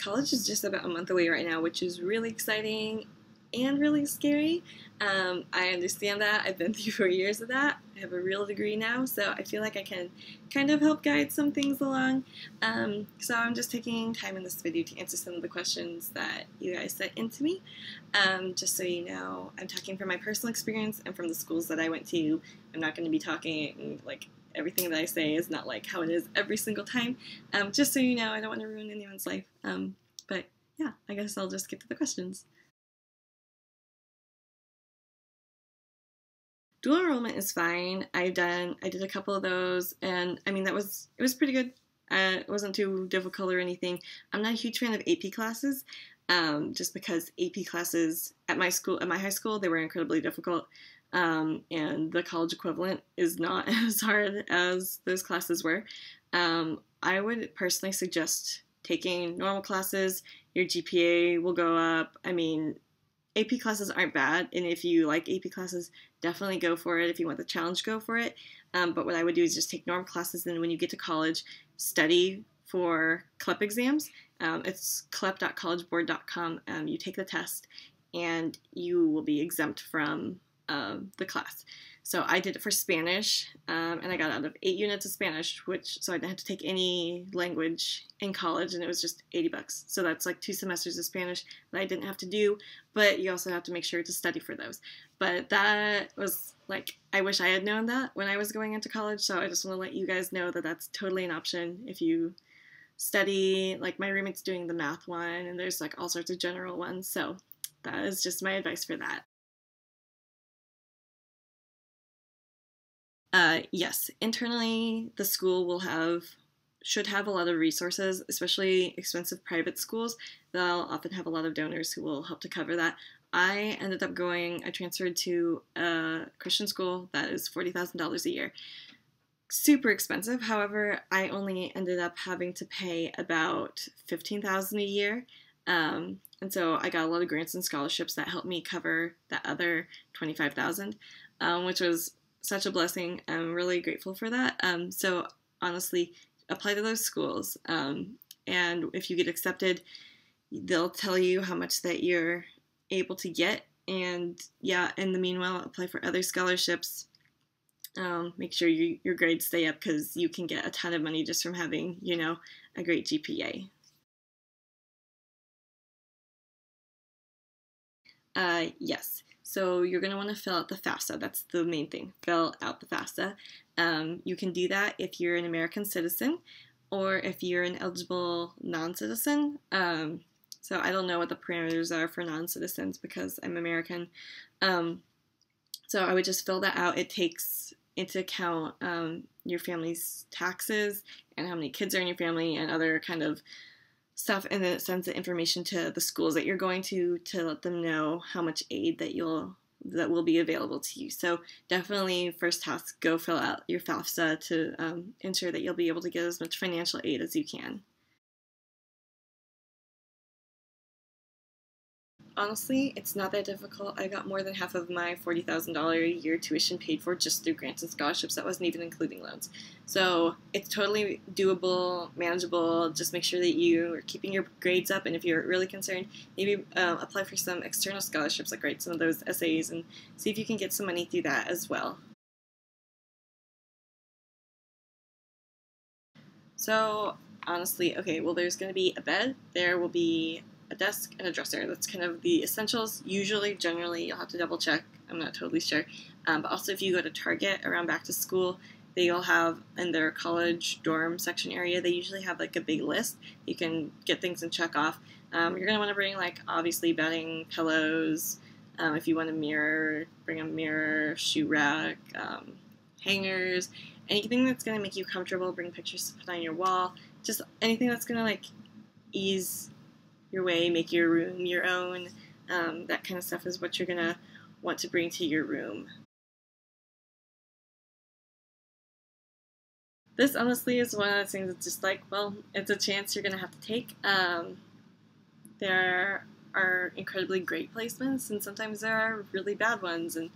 college is just about a month away right now, which is really exciting and really scary. I understand that. I've been through 4 years of that. I have a real degree now, so I feel like I can kind of help guide some things along. So I'm just taking time in this video to answer some of the questions that you guys sent in to me. Just so you know, I'm talking from my personal experience and from the schools that I went to. I'm not going to be talking like everything that I say is not like how it is every single time. Just so you know, I don't want to ruin anyone's life. But yeah, I guess I'll just get to the questions. Dual enrollment is fine. I did a couple of those, and I mean it was pretty good. It wasn't too difficult or anything. I'm not a huge fan of AP classes, just because AP classes at my high school, they were incredibly difficult, and the college equivalent is not as hard as those classes were. I would personally suggest taking normal classes. Your GPA will go up. I mean, AP classes aren't bad, and if you like AP classes, definitely go for it. If you want the challenge, go for it. But what I would do is just take normal classes, and when you get to college, study for CLEP exams. It's clep.collegeboard.com. You take the test, and you will be exempt from the class. So I did it for Spanish, and I got out of 8 units of Spanish, so I didn't have to take any language in college, and it was just $80. So that's like 2 semesters of Spanish that I didn't have to do, but you also have to make sure to study for those. But that was like, I wish I had known that when I was going into college, so I just want to let you guys know that that's totally an option if you study. Like my roommate's doing the math one, and there's like all sorts of general ones, so that is just my advice for that. Yes, internally the school should have a lot of resources, especially expensive private schools. They'll often have a lot of donors who will help to cover that. I transferred to a Christian school that is $40,000 a year. Super expensive. However, I only ended up having to pay about $15,000 a year. And so I got a lot of grants and scholarships that helped me cover that other $25,000, which was such a blessing. I'm really grateful for that. So honestly, apply to those schools. And if you get accepted, they'll tell you how much that you're able to get. And yeah, in the meanwhile, apply for other scholarships. Make sure your grades stay up, because you can get a ton of money just from having, a great GPA. Yes. So you're going to want to fill out the FAFSA. That's the main thing. Fill out the FAFSA. You can do that if you're an American citizen or if you're an eligible non-citizen. So I don't know what the parameters are for non-citizens because I'm American. So I would just fill that out. It takes into account your family's taxes and how many kids are in your family and other kind of stuff, and then it sends the information to the schools that you're going to let them know how much aid that will be available to you. So definitely first task, go fill out your FAFSA to ensure that you'll be able to get as much financial aid as you can. Honestly, it's not that difficult. I got more than half of my $40,000 a year tuition paid for just through grants and scholarships. That wasn't even including loans. So it's totally doable, manageable. Just make sure that you are keeping your grades up, and if you're really concerned, maybe apply for some external scholarships, like write some of those essays and see if you can get some money through that as well. So honestly, okay, well, there's going to be a bed, there will be a desk, and a dresser. That's kind of the essentials. Usually, generally, you'll have to double check. I'm not totally sure. But also, if you go to Target around back to school, they'll have in their college dorm section area, they usually have like a big list. You can get things and check off. You're going to want to bring, like, obviously bedding, pillows. If you want a mirror, bring a mirror, shoe rack, hangers, anything that's going to make you comfortable. Bring pictures to put on your wall. Just anything that's going to, like, ease your way, make your room your own. That kind of stuff is what you're going to want to bring to your room. This honestly is one of those things that's just like, well, it's a chance you're going to have to take. There are incredibly great placements, and sometimes there are really bad ones. And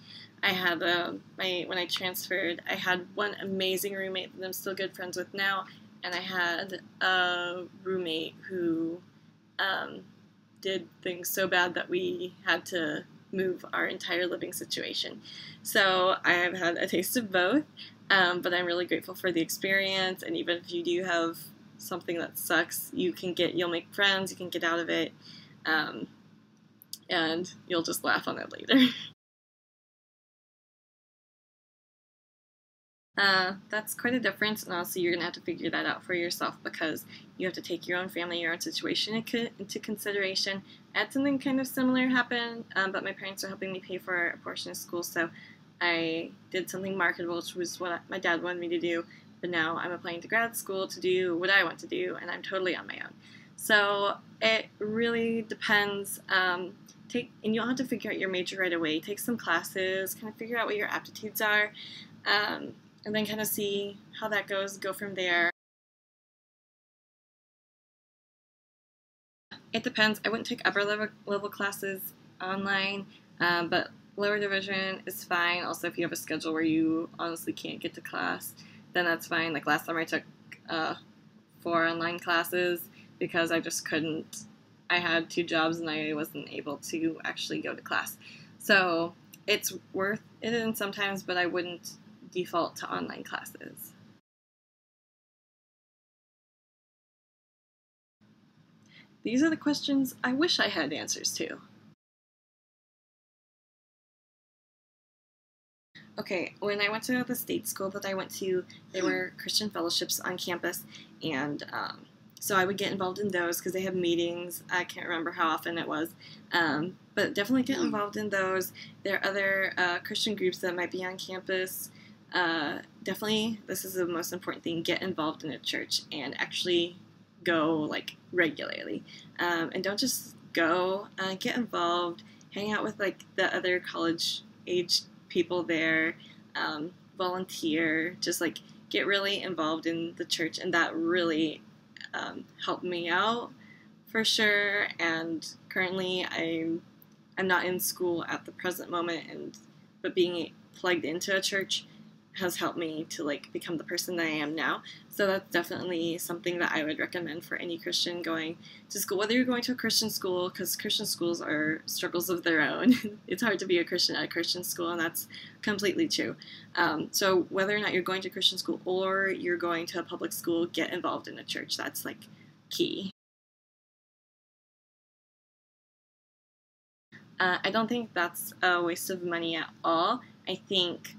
I had when I transferred, I had one amazing roommate that I'm still good friends with now, and I had a roommate who did things so bad that we had to move our entire living situation. So I have had a taste of both, but I'm really grateful for the experience. And even if you do have something that sucks, you'll make friends, you can get out of it, and you'll just laugh on it later. That's quite a difference, and also you're going to have to figure that out for yourself because you have to take your own family, your own situation into consideration. I had something kind of similar happen, but my parents are helping me pay for a portion of school, so I did something marketable, which was what my dad wanted me to do, but now I'm applying to grad school to do what I want to do, and I'm totally on my own. So it really depends. And you don't have to figure out your major right away. Take some classes, kind of figure out what your aptitudes are, and then kind of see how that goes, go from there. It depends. I wouldn't take upper level classes online, but lower division is fine. Also, if you have a schedule where you honestly can't get to class, then that's fine. Like last summer I took 4 online classes because I just couldn't. I had 2 jobs and I wasn't able to actually go to class. So it's worth it in sometimes, but I wouldn't default to online classes. These are the questions I wish I had answers to. Okay, when I went to the state school that I went to, there were Christian fellowships on campus, and so I would get involved in those because they have meetings. I can't remember how often it was, but definitely get involved in those. There are other Christian groups that might be on campus. Definitely, this is the most important thing, get involved in a church and actually go like regularly. And don't just go, get involved, hang out with like the other college age people there, volunteer, just like get really involved in the church, and that really helped me out for sure. And currently I'm not in school at the present moment, but being plugged into a church has helped me to like become the person that I am now. So that's definitely something that I would recommend for any Christian going to school, whether you're going to a Christian school, because Christian schools are struggles of their own. It's hard to be a Christian at a Christian school, and that's completely true. So whether or not you're going to Christian school or you're going to a public school, get involved in a church. That's like key. I don't think that's a waste of money at all. I think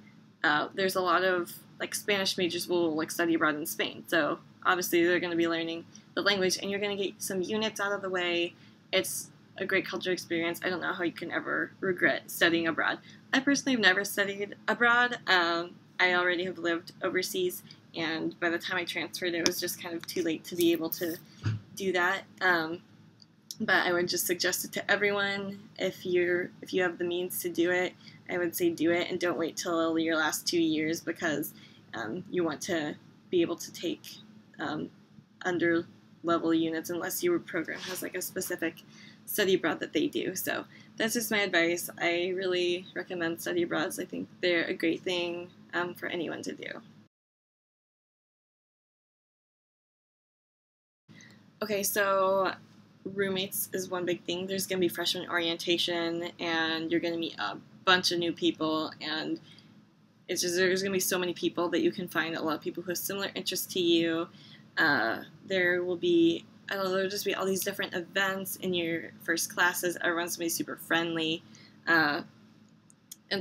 there's a lot of like Spanish majors will like study abroad in Spain, so obviously they're going to be learning the language, and you're going to get some units out of the way. It's a great cultural experience. I don't know how you can ever regret studying abroad. I personally have never studied abroad. I already have lived overseas, and by the time I transferred, it was just kind of too late to be able to do that. But I would just suggest it to everyone. If you have the means to do it, I would say do it, and don't wait till your last 2 years because you want to be able to take under level units unless your program has like a specific study abroad that they do. So that's just my advice. I really recommend study abroads. I think they're a great thing for anyone to do. Okay, so roommates is one big thing. There's going to be freshman orientation, and you're going to meet a bunch of new people, and there's going to be so many people that you can find a lot of people who have similar interests to you. There will be, I don't know, there'll just be all these different events in your first classes. Everyone's going to be super friendly. And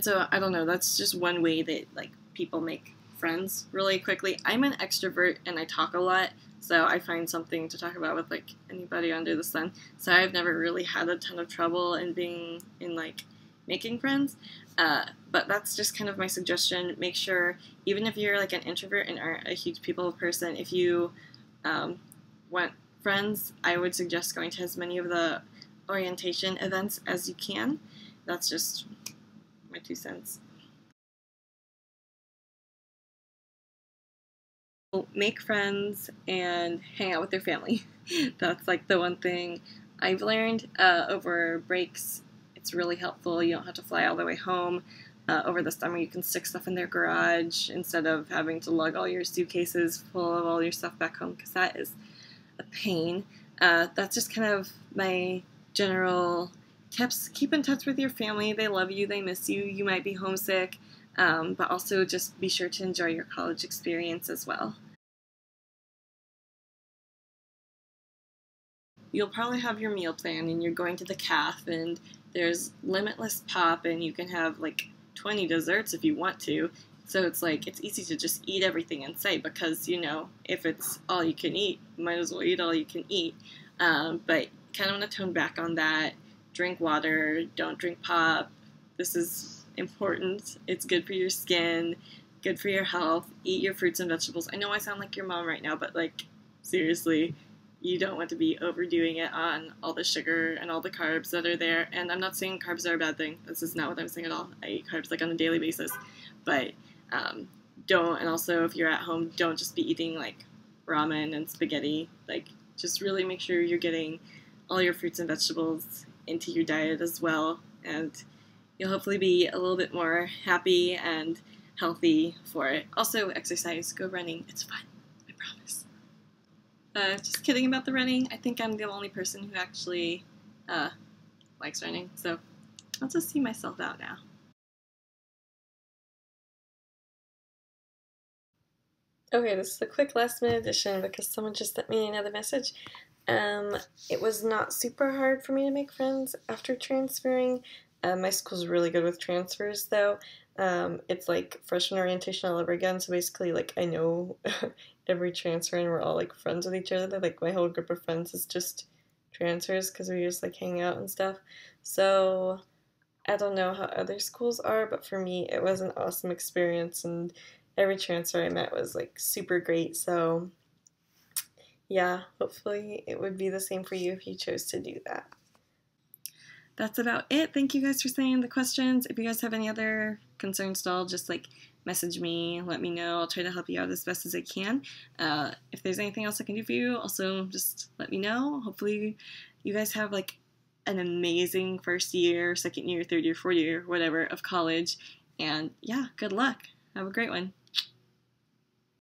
so, I don't know, that's just one way that like people make friends really quickly. I'm an extrovert and I talk a lot, so I find something to talk about with like anybody under the sun. So I've never really had a ton of trouble in like making friends. But that's just kind of my suggestion. Make sure, even if you're like an introvert and aren't a huge people person, if you want friends, I would suggest going to as many of the orientation events as you can. That's just my 2 cents. Make friends and hang out with your family. That's like the one thing I've learned over breaks. It's really helpful. You don't have to fly all the way home. Over the summer, you can stick stuff in their garage instead of having to lug all your suitcases full of all your stuff back home, because that is a pain. That's just kind of my general tips. Keep in touch with your family. They love you. They miss you. You might be homesick, but also just be sure to enjoy your college experience as well. You'll probably have your meal plan and you're going to the caf and there's limitless pop and you can have like 20 desserts if you want to. So it's like it's easy to just eat everything in sight because if it's all you can eat, you might as well eat all you can eat. But kind of want to tone back on that. Drink water. Don't drink pop. This is important. It's good for your skin, good for your health. Eat your fruits and vegetables. I know I sound like your mom right now, but like seriously, you don't want to be overdoing it on all the sugar and all the carbs that are there. And I'm not saying carbs are a bad thing. This is not what I'm saying at all. I eat carbs like on a daily basis. But don't, and also if you're at home, don't just be eating like ramen and spaghetti. Like just really make sure you're getting all your fruits and vegetables into your diet as well. And you'll hopefully be a little bit more happy and healthy for it. Also exercise, go running. It's fun, I promise. Just kidding about the running. I think I'm the only person who actually likes running, so I'll just see myself out now. Okay, this is a quick last minute addition because someone just sent me another message. It was not super hard for me to make friends after transferring. My school's really good with transfers though. It's like freshman orientation all over again, so basically like I know every transfer and we're all like friends with each other. Like my whole group of friends is just transfers because we just like hang out and stuff. So I don't know how other schools are, but for me it was an awesome experience and every transfer I met was like super great. So yeah, hopefully it would be the same for you if you chose to do that. That's about it. Thank you guys for sending the questions. If you guys have any other concerns at all, just like message me, let me know. I'll try to help you out as best as I can. If there's anything else I can do for you, also just let me know. Hopefully you guys have like an amazing first year, second year, third year, fourth year, whatever of college. And yeah, good luck. Have a great one.